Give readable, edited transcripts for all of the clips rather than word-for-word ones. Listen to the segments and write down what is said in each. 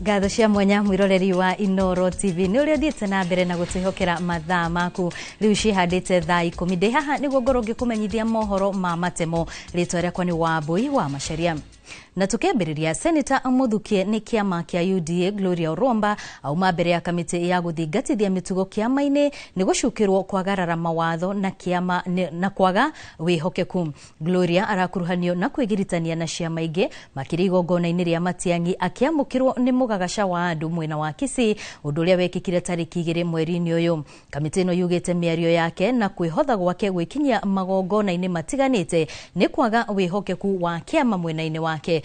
Ngatho cia mwanya mwiroreri wa Inoro TV ni uri thiete na mbere na gutihokera mathaa maku riu cihandite thaa 10 ndi haha niguo ngoro ngikumenyithia mohoro ma matemo ritwa riakwa ni Wambui wa Macharia. Na tukemberiria Senator Muthukie ni kiama kia UDA Gloria Oromba auma mbere ya kamiti ya guthingatithia mitugo kiama-ini ni gucukirwo kwagarara mawatho na kiama na kwaga wihokeku. Gloria arakuruhanio na kwigiritania na ciama ingi makiri igongona-ini ria Matiang'i akiamukirwo ni mugagasha wa andu mwena wa Kisii undu uria wekikire tariki 2 mweri-ini uyu. Kamiti ino yugite miario yake na kwihotha gwake gwikinyia magongona-ini matiganite ni kwaga wihokeku wa kiama mwena-ini wake.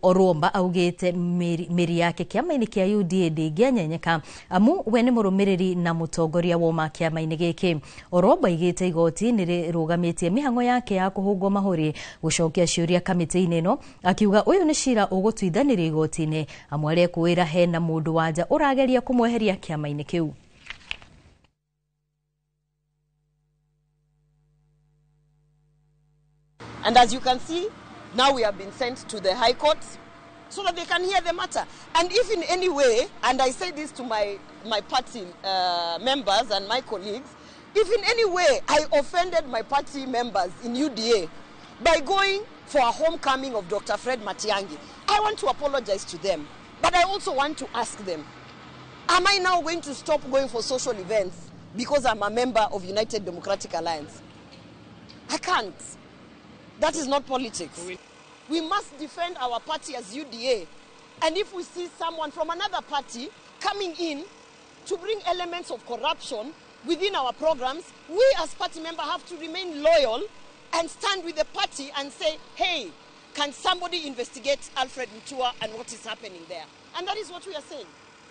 Oromba augite miri yake kiama-ini kia UDA ndingianyenyeka amu we ni murumiriri na mutongoria wa kiama-ini giki. Oromba igite igoti ni rugamitie mihango yake ya kuhungwo mahuri gucokia ciuria kamiti-ini ino akiuga uyu ni cira ugutwithaniria igoti-ini amu aria kuira hena mundu wanja urageria kumweheria kiama-ini kiu. And as you can see, now we have been sent to the High Court so that they can hear the matter. And if in any way, and I say this to my party members and my colleagues, if in any way I offended my party members in UDA by going for a homecoming of Dr. Fred Matiang'i, I want to apologize to them. But I also want to ask them, am I now going to stop going for social events because I'm a member of United Democratic Alliance? I can't. That is not politics. We must defend our party as UDA. And if we see someone from another party coming in to bring elements of corruption within our programs, we as party members have to remain loyal and stand with the party and say, hey, can somebody investigate Alfred Mutua and what is happening there? And that is what we are saying.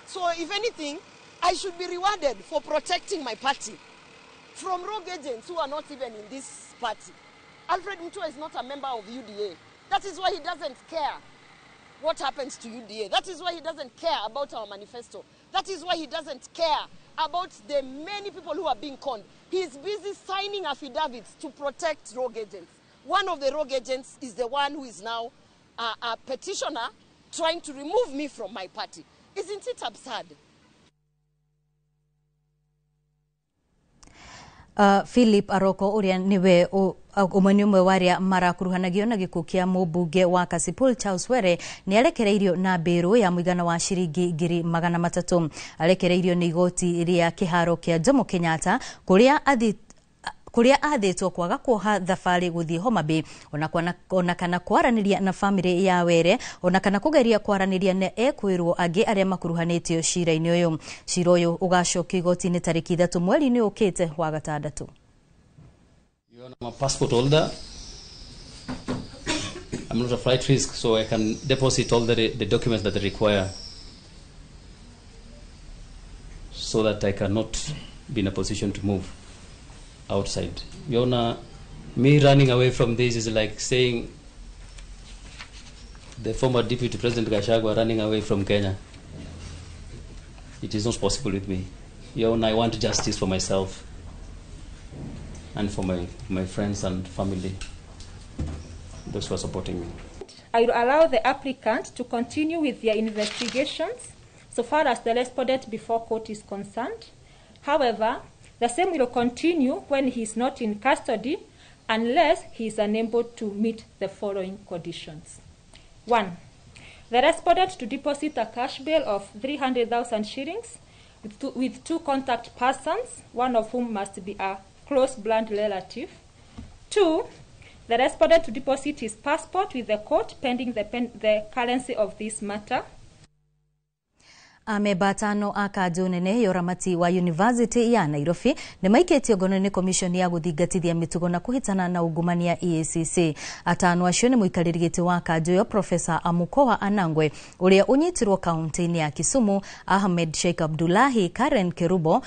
So if anything, I should be rewarded for protecting my party from rogue agents who are not even in this party. Alfred Mutua is not a member of UDA. That is why he doesn't care what happens to UDA. That is why he doesn't care about our manifesto. That is why he doesn't care about the many people who are being conned. He is busy signing affidavits to protect rogue agents. One of the rogue agents is the one who is now a petitioner trying to remove me from my party. Isn't it absurd? Philip Aroko uria niwe umwe umwe waria marakuruhanagio na gikuo kia mubunge wa Kasipul Charles Were ni arekereirio na mbiru ya muigana wa ciringi 300,000 arekereirio ni igoti ria kiharo kia Jomo Kenyatta kuria athitwo kwaga kuoha thafari guthii Homa Bay ona kana kwaraniria na family ya Were ona kana kugeria kwaraniria na ekwirwo angi aria makuruhanitio cira-ini uyu. Cira uyu ugacokio igoti-ini tariki 3 mweri-ini ukite wa gatandatu. I'm a passport holder. I'm not a flight risk, so I can deposit all the documents that they require so that I cannot be in a position to move outside. Yona, me running away from this is like saying the former Deputy President Gachagua running away from Kenya. It is not possible with me. Yona, I want justice for myself and for my friends and family, those who are supporting me. I will allow the applicant to continue with their investigations so far as the respondent before court is concerned. However, the same will continue when he is not in custody unless he is unable to meet the following conditions. 1. The respondent to deposit a cash bail of 300,000 shillings with two contact persons, one of whom must be a close blood relative. 2. The respondent to deposit his passport with the court pending the currency of this matter. Amebatano akajo nene yoramati wa University ya Nairobi ni maiketio ngono ni commission ya guthingatithia mitugo na kuhitana na ungumania EACC. Atano acio ni muikariri wa kajo yo Professor Amukoa Anangwe uria unyitirwo kaunti-ini ya Kisumu, Ahmed Sheikh Abdullahi, Karen Kerubo,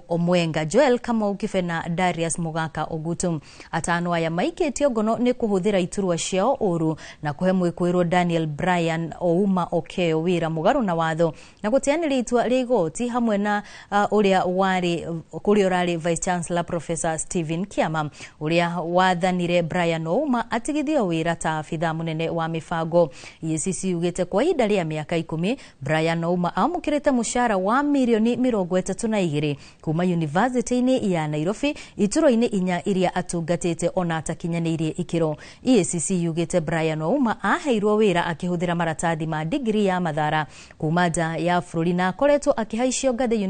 Omwenga Joel Kamau Kifena, Darius Mugaka Ogutu. Atano aya maiketio ngono ni kuhuthira iturwa ciao uru na kuhe mwikuirwo Daniel Brian Ouma Okeo wira mugaru na watho na gutia gũteanĩria itua rĩa igoti hamwe na kũrĩa ũrarĩ Vice Chancellor Professor Stephen Kiama ũrĩa wathanire Brian Ouma atigithio wĩra ta abitha mũnene wa mĩbango. EACC yugĩte kwa ihinda rĩa mĩaka 10 Brian Ouma amũkĩrĩte mũcara wa mirioni 32 kuma University-inĩ ya Nairobi iturwa-inĩ 4 iria atungatĩte ona atakinyanĩirie ikĩro. EACC yugĩte Brian Ouma aheirwo wĩra akĩhũthĩra maratathi ma degree ya mathara kuma nja ya bũrũri na akoretwo akĩhaicio ngathĩ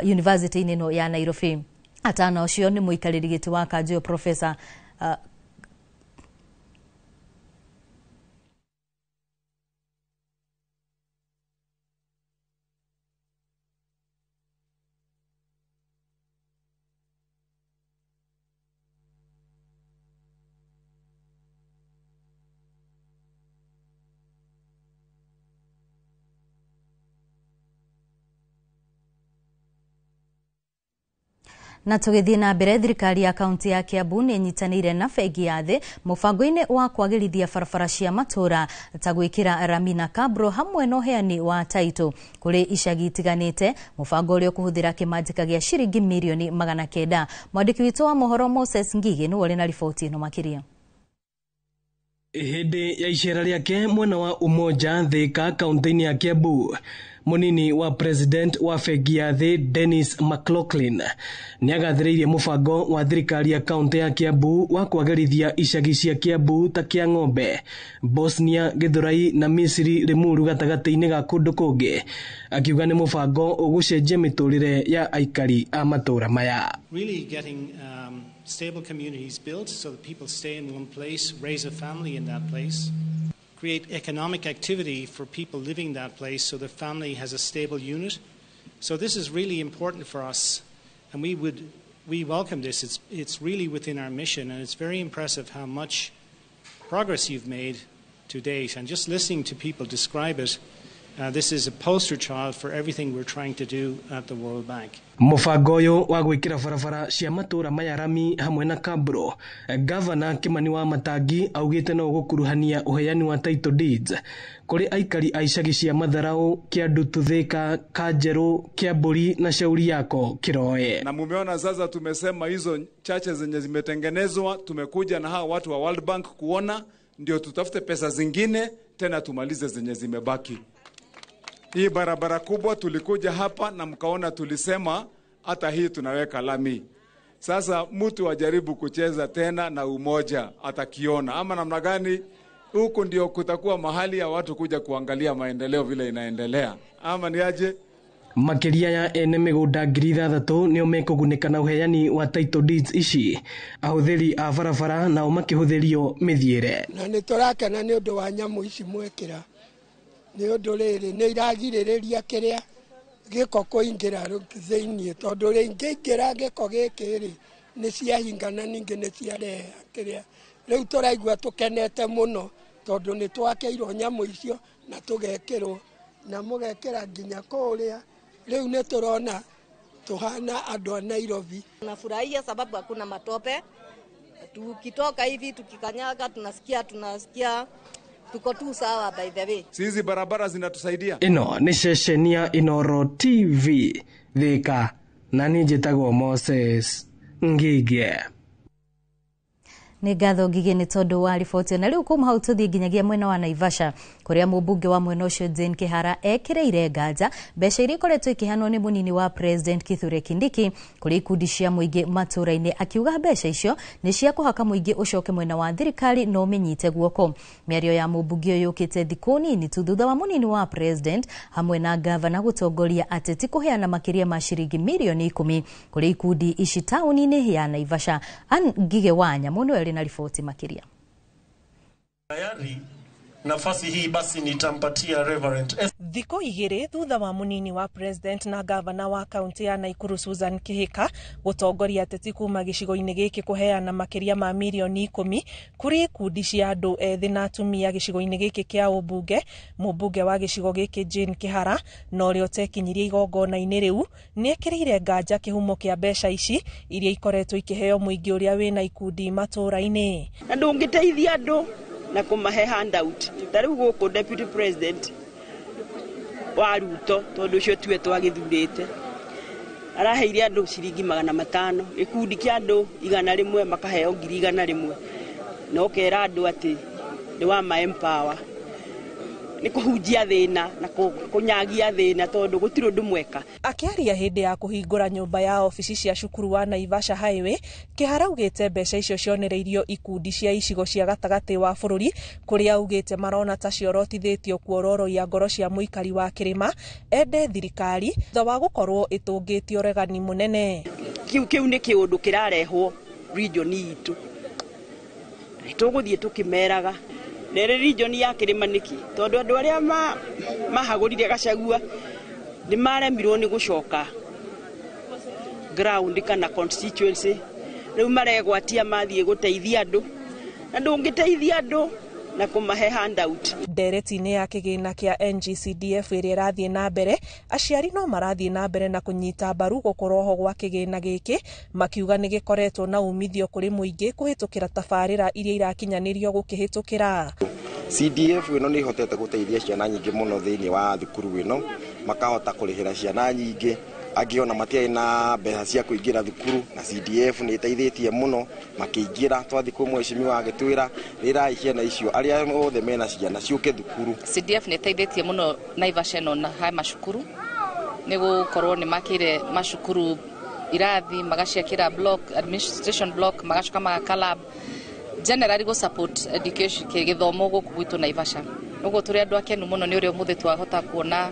University-inĩ ĩno ya Nairobi. Atana ũcio nĩ mũikarĩri gĩtĩ wa Kanjũ Professor na tũgĩthiĩ na mbere. Thirikari ya kaunti ya Kiambu nĩ nyitanĩire na bengi ya thĩ mũbango-inĩ wa kwagĩrithia barabara cia matũra ta gwĩkĩra rami na kabro hamwe na ũheani wa taito kũrĩ icagi itiganĩte, mũbango ũrĩa ũkũhũthĩra kĩmanjĩka gĩa ciringi mirioni 900. Mwandĩki witũ wa mohoro Moses Ngigi nĩ ũrĩ na riboti ĩno makĩria. Hĩndĩ ya icera rĩake mwena wa Umoja Thika kaunti-inĩ ya Kiambu, munini wa president wa bengi ya thĩ Dennis McLaughlin nĩ agathĩrĩirie mũbango wa thirikari ya kaunti ya Kiambu wa kwagĩrithia icagi cia Kiambu ta Kĩang'ombe, Bosnia, Gĩthũrai na Misiri Limuru gatagatĩ-inĩ ga kũndũ kũngĩ, akiuga nĩ mũbango ũgũcenjia mĩtũrĩre ya aikari a matũra maya. Really getting stable communities built so that people stay in one place, raise a family in that place, create economic activity for people living in that place so the family has a stable unit. So this is really important for us, and we welcome this. It's really within our mission, and it's very impressive how much progress you've made to date. And just listening to people describe it, this is a poster child for everything we're trying to do at the World Bank. Mũbango ũyũ wa gwĩkĩra barabara cia matũra maya rami hamwe na kabro, Gavana Kimani wa Matangi augĩte no gũkuruhania ũheani wa title deeds kũrĩ aikari a icagi cia Matharau, Kĩandutu, Thika, Kanjerũ, Kĩambũri na Shauri Yako, Kĩroe. Na mumeona sasa tumesema hizo chache zenye zimetengenezwa, tumekuja na hawa watu wa World Bank kuona ndio tutafute pesa zingine tena tumalize zenye zimebaki. Hii barabara kubwa tulikuja hapa na mkaona tulisema hata hii tunaweka lami. Sasa mtu wajaribu kucheza tena na Umoja atakiona ama namna gani. Huku ndio kutakuwa mahali ya watu kuja kuangalia maendeleo vile inaendelea. Ama ni aje? Makiria ya ene mĩgũnda 6,000 nĩo mekũgunĩka na ũheani wa title deeds ici, ahũthĩri a barabara nao makĩhũthĩrio mĩthiĩre. Na nĩ tũrakena nĩ ũndũ wa nyamũ ici mwekĩra. Nĩ ũndũ rĩrĩ nĩ iragirĩrĩria kĩrĩa gĩko kũingĩra thĩinĩ, tondũ rĩngĩingĩra gĩko gĩkĩ rĩ nĩ ciahingana ningĩ nĩ ciarehe kĩrĩa. Rĩu tũraigua tũkenete mũno tondũ nĩ twakĩirwo nyamũ icio na tũgekĩrwo na mũgekĩra nginya kũrĩa. Rĩu nĩ tũrona tuhana andũ a Nairobi. Tunafurahia sababu hakuna matope. Tukitoka hivi tukikanyaga tunasikia tuko tu sawa by the way. Sisi barabara zinatusaidia. Ino ni ceceni ya Inoro TV Thika na niĩ njĩtagwo Moses Ngigi. Nĩ ngatho Ngigi nĩ tondũ wa riboti na rĩu kuma hau tũthiĩ nginyagia mwena wa Naivasha kũrĩa mũmbunge wa mwena ũcio Jane Kĩhara ekĩrĩire nganja mbeca iria ikoretwo ikĩhanwo nĩ mũnini wa President Kithure Kindiki kũrĩ ikundi cia mũingĩ matũra-inĩ, akiuga mbeca icio nĩ cia kũhaka mũingĩ ũcoke mwena wa thirikari no menyite guoko. Mĩario ya mũmbunge ũyũ yũkĩte thikũ nini tu thutha wa mũnini wa President hamwe na gavana gũtongoria ateti kũheana makĩria ma ciringi mirioni 10 kũrĩ ikundi ici taũni-inĩ ya Naivasha. Ngige wa Nyamũ nĩwe na ripoti makiria. Tayari nafasi hii basi nitampatia Reverend Thiko igiri thutha wa munini wa President na gavana wa kaunti ya Naikuru Susan Kihika gutongoria ateti kuma gicigo-inĩ gĩkĩ kuheana makiria ma mirioni 10 kuri ikundi cia andũ ethĩ na atumia gicigo-inĩ gĩkĩ kĩa ũmbunge. Mũmbunge wa gicigo gĩkĩ Jane Kĩhara no rĩo tekinyirie igongona-inĩ rĩu nĩekĩrĩire nganja kĩhumo kĩa mbeca ici iria ikoretwo ikĩheo mũingĩ ũrĩa wĩna ikundi matũra-inĩ. Na ndũngĩteithia andũ na kumahe handout. Tariu gũkũ deputy president wa Ruto tondu cio tuwe twagithurite araheire andu ciringi 500 gikundi kia andu 100 makaheo 100 no kera andu ati ni wa ma empower ni kuhunjia thina na kunyagia thina tondu gutiro ndu mweka. Akiaria hindi ya kuhingura nyumba ya ofici cia cukuru wa Naivasha Highway, Kihara ugite mbeca icio cionereirio ikundi cia icigo cia gatagati wa bururi kuria ugite marona ta ciorotithitio kuororoia ngoro cia muikari wa Kirima ende thirikari tha wa gukorwo itungitio regani munene. Kiu ni kiundu kirarehwo region itu tuguthie tukimeraga nere region ya Kirima niki tondu andu aria mahagurire Gachagua ni maremirwo ni gucoka ground kana constituency riu maregwatia mathie guteithia andu na ndungiteithia andu na kumahe handout. Ndereti-ini ya kigina kia NGCDF iria irathie na mbere, aciari no marathie na mbere na kunyita mbaru gukoroho gwa kigina giki, makiuga ni gikoretwo na umithio kuri muingi kuhitukira tabarira iria irakinyanirio gukihitukira. CDF ino ni hotete guteithia ciana nyingi muno thiini wa thukuru ino, makahota kurihira ciana nyingi agiona matiai na mbeca cia kuingira thukuru na CDF ni iteithitie muno makiingira twathi ku mweshimiwa agitwira rira ciana icio aria othe mena ciana ciuke thukuru. CDF ni iteithitie muno Naivasha no na hai mashukuru ni gukorwo ni makire mashukuru irathi magaciakira block administration block magacoka magakala generally go support education ke githomo guku gwitu Naivasha. Ugo turi andu akenu muno ni uria muthe twahota kuona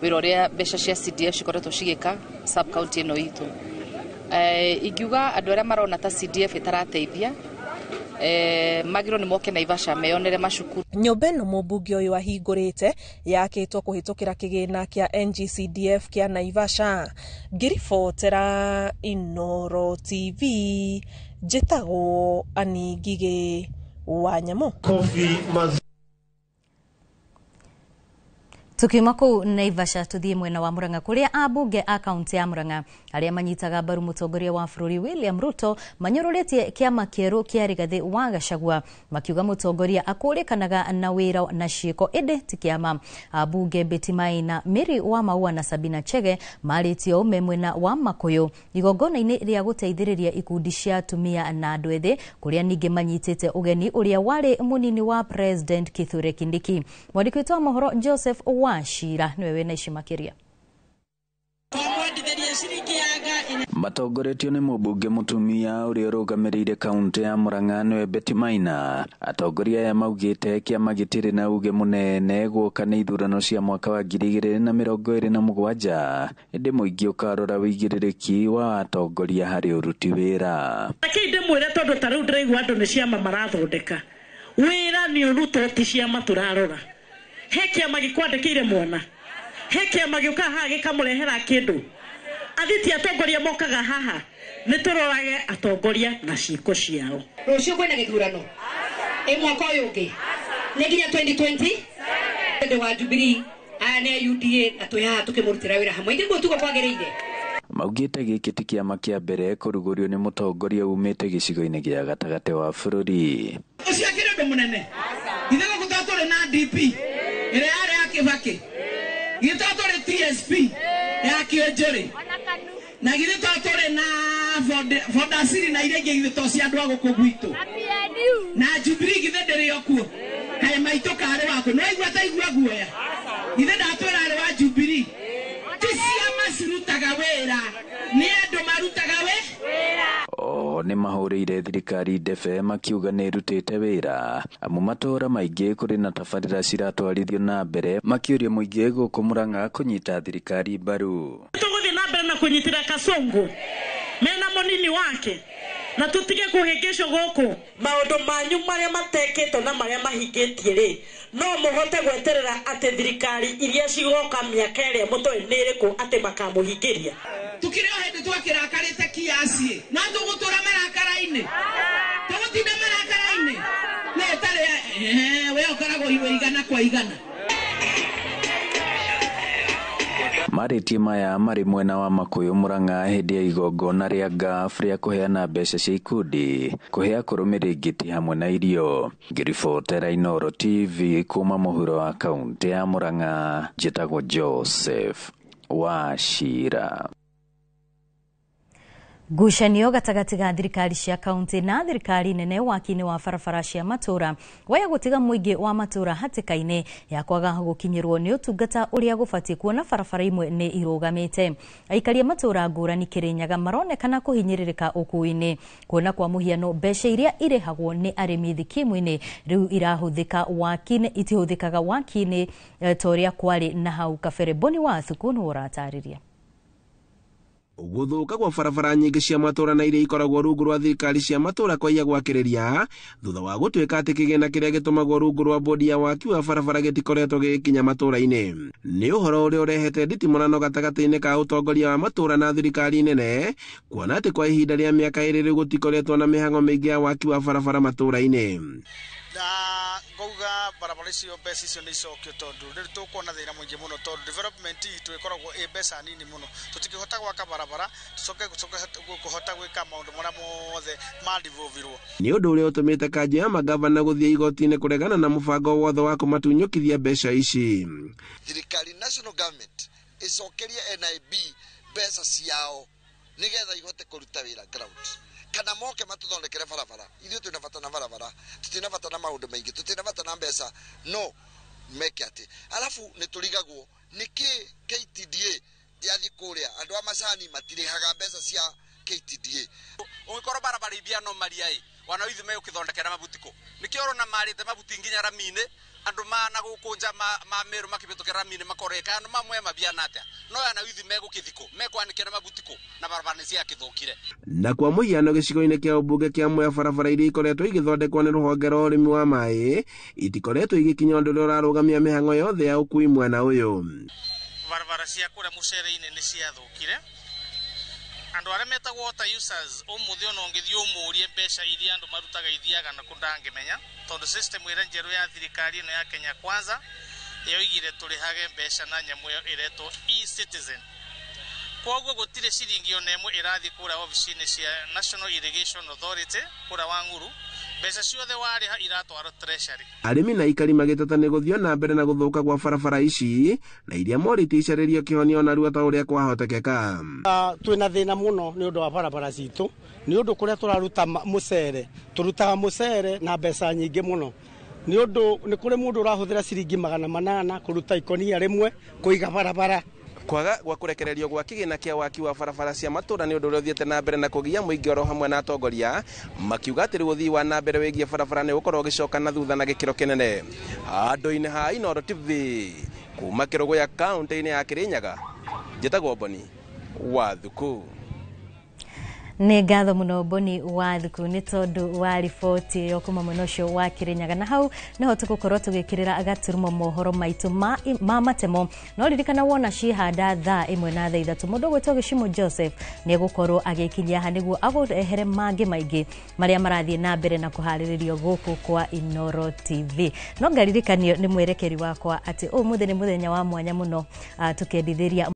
wiroria mbeca cia CDF cikoretwo cigika sub county ino itu. Igiuga andu aria marona ta CDF itarateithia magiro ni moke Naivasha meyonere mashukuru. Nyumba ino mubunge uyu ahingurite yakitwo kuhitukira kigina kia NGCDF kia Naivasha. Ngiribotera Inoro TV njitagwo Ani Ngige wa Nyamu. Tukiuma kuu Naivasha tuthie mwena wa Murang'a kuria abunge a kaunti ya Murang'a aria manyitaga mbaru mutongoria wa bururi William Ruto manyururetie kiama kieru kia Rigathi wa Gachagua makiuga mutongoria akurikanaga na wira na ciiko ende ti kiama. Abunge Betty Maina, Mary wa Maua na Sabina Chege maritio ume mwena wa Makuyu igongona-ini ria guteithiriria ikundi cia atumia na andu ethĩ kuria ningi manyitite ugeni uria wari munini wa President Kithure Kindiki. Mwandiki wa mohoro Joseph Washira niwe wena ici makiria. Matongoretio ni mubunge mutumia uria urugamiriire kaunti ya Murang'a niwe Betty Maina. Atongoria aya maugite kiama gitiri na uge munene guoka ni ithurano cia mwaka wa 2027 indi muingi ukarora wigiririki wa atongoria hari uruti wira. Akinde mwire tondu tariu ndiraigua andu ni ciama marathondeka wira ni uruto ti ciama turarora. He kiama gikwandikire mwana, he kiama giuka haha gikamurehera kindu athiti atongoria mokaga haha ni turorage atongoria na ciiko ciao. Rucio kwena githurano mwaka uyu ungi ni nginya 2020 ndio wa Jubilee aya ni UDA na tuyaha tukimurutira wira hamwe ndio tuko kwagiriire. Maugite giki ti kiama kia mbere kurugurio ni mutongoria umite gicigo-ini gia gatagate wa bururi. Uciakire ndu munene ithego gutatore na DP ire yare ya Kibaki gitatore TSP ya Kionjeri na gitatore na Fodasiri na irege githito cia andu aguku gwitu na Jubilee githedere yokuo kae maito kare wako no igwa ta igwa guoya itheda atwera ari wa Jubilee tisiama sirutaga wera ni andu marutaga wera. Ni mahuriire thirikari ndebe makiuga ni irutite wira amu matora maingi kuri na tabarira ciratwarithio na mbere makiuria muingi guku Murang'a kunyita thirikari mbaru. Tuguthi na mbere na kunyitira Kasongo mena munini wake na tutige kuhingisho guku maundu manyu maria mateketwo na maria mahingitie ri no muhote gweterera ati thirikari iria cigoka miaka iria mutoi ni iriku ati makamuhingiria. Tukire hindi twakirakarite kiasi na tugutura marakara-ini tugutinda marakara-ini ne tare we okaragwo igana kwa igana Marĩtie maya marĩ mwena wa Makuyu Murang'a hĩndĩ ya igongona rĩa GAF rĩa kũheana mbeca cia ikundi kũhe akũrũmĩrĩngĩti hamwe na irio. Ngĩribotera Inooro TV kuma mũhuro wa kaunti ya Murang'a, njĩtagwo Joseph Wachira. Ngucanio gatagati ga thirikari cia kaunti na thirikari nene waki-inĩ wa barabara cia matura waya gũtiga mũingĩ wa matura hatĩka-inĩ ya kwaga gũkinyĩrwo nĩ ũtungata ũrĩa gũbatiĩ kuona barabara imwe nĩ irũgamĩte. Aikari a matura ngũrani Kĩrĩnyaga maronekana kũhinyĩrĩrĩka ũkuui-inĩ, kuona kwa mũhiano mbeca iria irĩhagwo nĩ arĩmi thikimu-inĩ rĩu irahũthĩka waki-inĩ itihũthĩkaga waki-inĩ ta ũrĩa kwarĩ na hau kabere. Boni wa Thukunu ũratarĩria. Gũthũka kwa barabara nyingĩ cia matura na iria ikoragwo rungu rwa thirikari cia matura kwaiya gwakĩrĩria thutha wa gũtuĩka atĩ kĩgĩna kĩrĩa gĩtũmagwo rungu rwa bodi ya waki wa barabara gĩtikoretwo gĩkinya matura-inĩ. Nĩ ũhoro ũrĩa ũrehete nditimũrano gatagatĩ-inĩ ka ũtongoria wa matura na thirikari nene, kuona atĩ kwa ihinda rĩa mĩaka ĩrĩ rĩu gũtikoretwo na mĩhang'o mĩingĩ ya waki wa barabara matura-inĩ. Na ngauga barabara icio mbeca icio nĩ icokio tondu rĩu tũkuona thĩna mũingĩ mũno tondu development itũ ĩkoragwo ĩ mbeca nini mũno. Tũtingĩhota gwaka barabara tũcoke kũhota gwĩka maũndũ marĩa mothe mandivovirwo. Nĩ ũndũ ũrĩa ũtũmĩte kanjũ ya magavana gũthiĩ igoti-inĩ kũregana na mũbango wothe wa kũmatunyũkithia mbeca ici. Thirikari national government ĩcokerie NIB mbeca ciao nĩgetha ihote kũruta wĩra ground. Kana moke matuthondekere barabara. Ithuĩ twĩna bata na barabara, tutina bata na maũndũ maingĩ, tutina bata na mbeca. No meke atĩ. Alafu nĩtũrigagwo nĩkĩ KTDA yathi kũrĩa andũ a macani matirĩhaga mbeca cia KTDA. Ũngĩkorwo barabara ibiano mariai wana ithuĩ ũkĩthondekera mabutiko. Nĩkĩo ũrona marĩte mabuti nginya Ramine andũ mana gũkũnja mameru makĩbĩtũkĩra Ramine makoreka andũ mamwe mabiana atĩa. No yana ithuĩ megũkĩthiko mekwanĩkĩra mabutiko na barabara nĩciakĩthũkire. Na kwa mũhiano gĩcigo-inĩ kĩa ũmbunge kĩa Mwea barabara iria ikoretwo igĩthondekwo nĩ rũhonge rwa ũrĩmi wa maĩ itikoretwo igĩkinya ũndũ ũrĩa ũrarũgamia mĩhang'o yothe ya ũkui mwena ũyũ. Barabara cia kũrĩa mũcere-inĩ nĩ ciathũkire. Andũ arĩa metagwo water users ũmũthĩ ona ũngĩthiĩ ũmũrie mbeca iria andũ marutaga ithiaga na kũndangĩmenya tondũ system ĩrĩa njerũ ya thirikari ĩno ya Kenya Kwanza yoigire tũrĩhage mbeca na nyamũ ĩyo ĩretwo e-citizen. Koguo gũtirĩ ciringi ona ĩmwe ĩrathiĩ kũrĩa obici-inĩ cia National Irrigation Authority kũrĩa Wanguru. Mbeca ciothe warĩha iratwarwo treasury. Arĩmi na aikari magĩteta nĩ gũthiĩ na mbere na gũthũka kwa barabara ici na iria morĩtie icarĩrio kĩhonia ona ruo ta ũrĩa kwahotekeka. Twĩna thĩna mũno nĩ ũndũ wa barabara citũ, nĩ ũndũ kũrĩa tũraruta mũcere, tũrutaga mũcere na mbeca nyingĩ mũno. Nĩ ũndũ nĩ kũrĩ mũndũ ũrahũthĩra ciringi 800 kũruta ikonia rĩmwe kũiga barabara. Kwaga gwa kũrekererio gwa kĩgĩna kĩa waki wa barabara cia matura nĩ ũndũ ũrĩa ũthiĩte na mbere na kũgia mũingĩ oro hamwe na atongoria makiuga atĩ rĩu ũthii wa na mbere wĩgiĩ barabara nĩ ũkorwo ũgĩcoka na thutha na gĩkĩro kĩnene. Handũ-inĩ ha Inooro TV kuma Kĩrũgũ ya kaunti-inĩ ya Kĩrĩnyaga, njĩtagwo Boni wa Thuku. Nĩ ngatho mũno Boni wa Thuku nĩ tondũ wa riboti yo kuma mwena ũcio wa Kĩrĩnyaga, na hau niho tũgũkorwo tũgĩkĩrĩra gaturumo mohoro maitũ ma matemo. No ririkana wona cihanda thaa 1:03 mũndũ gwĩtwo Gĩcimo Joseph nĩ egũkorwo agĩkinyia ha nĩguo agũrehere mangĩ maingĩ marĩa marathiĩ na mbere na kũharĩrĩrio gũkũ kwa Inooro TV. No ngaririkanio nĩ mwerekeri wakwa atĩ ũmũthĩ nĩ mũthenya wa mwanya mũno tukendithĩria